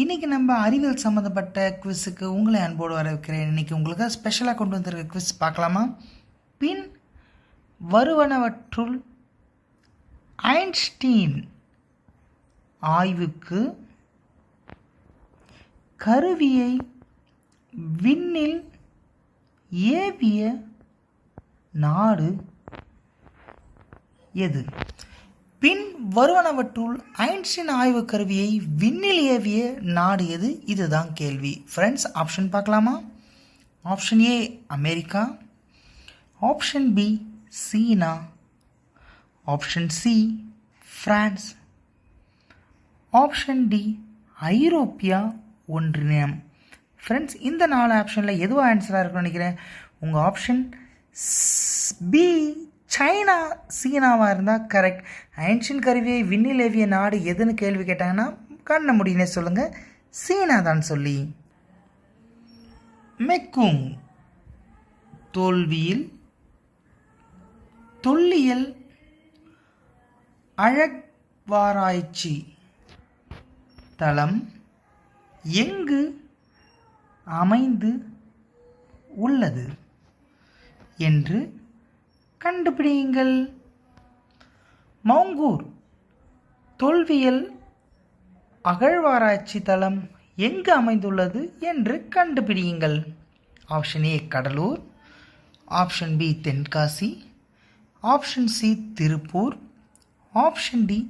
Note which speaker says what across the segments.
Speaker 1: இன்றைக்கி நம்ம அறிவியல் சம்மந்தப்பட்ட குவிஸுக்கு உங்களை அன்போடு வரவேற்கிறேன். இன்றைக்கி உங்களுக்கு ஸ்பெஷலாக கொண்டு வந்திருக்க குவிஸ் பார்க்கலாமா? பின் வருவனவற்றுள் ஐன்ஸ்டீன் ஆய்வுக்கு கருவியை விண்ணில் ஏவிய நாடு எது? பின் வருவனவற்றுள் ஐன்ஸ்டீன் ஆய்வு கருவியை விண்ணில் ஏவிய நாடு எது? இதுதான் கேள்வி. ஃப்ரெண்ட்ஸ், ஆப்ஷன் பார்க்கலாமா? Option A America, option B China, option C France, option D ஐரோப்பியா ஒன்றியம். ஃப்ரெண்ட்ஸ், இந்த 4 ஆப்ஷனில் எதுவும் ஆன்சராக இருக்குன்னு நினைக்கிறேன். உங்கள் ஆப்ஷன் பி சைனா சீனாவாக இருந்தால் கரெக்ட். ஐன்ஸ்டீன் கருவியை விண்ணில் ஏவிய நாடு எதுன்னு கேள்வி கேட்டாங்கன்னா கண்ண முடியுனே சொல்லுங்கள், சீனா தான் சொல்லி. மெக்குங் தோல்வியில் தொல்லியல் அழக்வாராய்ச்சி தளம் எங்கு அமைந்து உள்ளது என்று கண்டுபிடியுங்கள். மௌங்கூர் தொல்வியல் அகழ்வாராய்ச்சி தளம் எங்கு அமைந்துள்ளது என்று கண்டுபிடியுங்கள். Option A Cuddalore, option B Tenkasi, option C Tiruppur, option D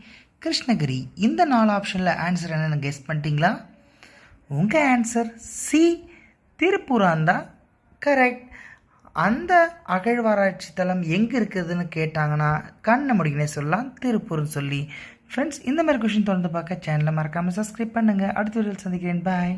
Speaker 1: Krishnagiri. இந்த 4 ஆப்ஷனில் ஆன்சர் என்னென்னு கெஸ் பண்ணிட்டீங்களா? உங்கள் ஆன்சர் சி திருப்பூராக இருந்தால் கரெக்ட். அந்த அகழ்வாராய்ச்சி தளம் எங்கே இருக்குதுன்னு கேட்டாங்கன்னா கண்ண முடியுனே சொல்லலாம், திருப்பூர்னு சொல்லி. ஃப்ரெண்ட்ஸ், இந்த மாதிரி கொஷின் தொடர்ந்து பார்க்க சேனலை மறக்காமல் சப்ஸ்கிரைப் பண்ணுங்கள். அடுத்த வீடியோவில் சந்திக்கிறேன். பாய்.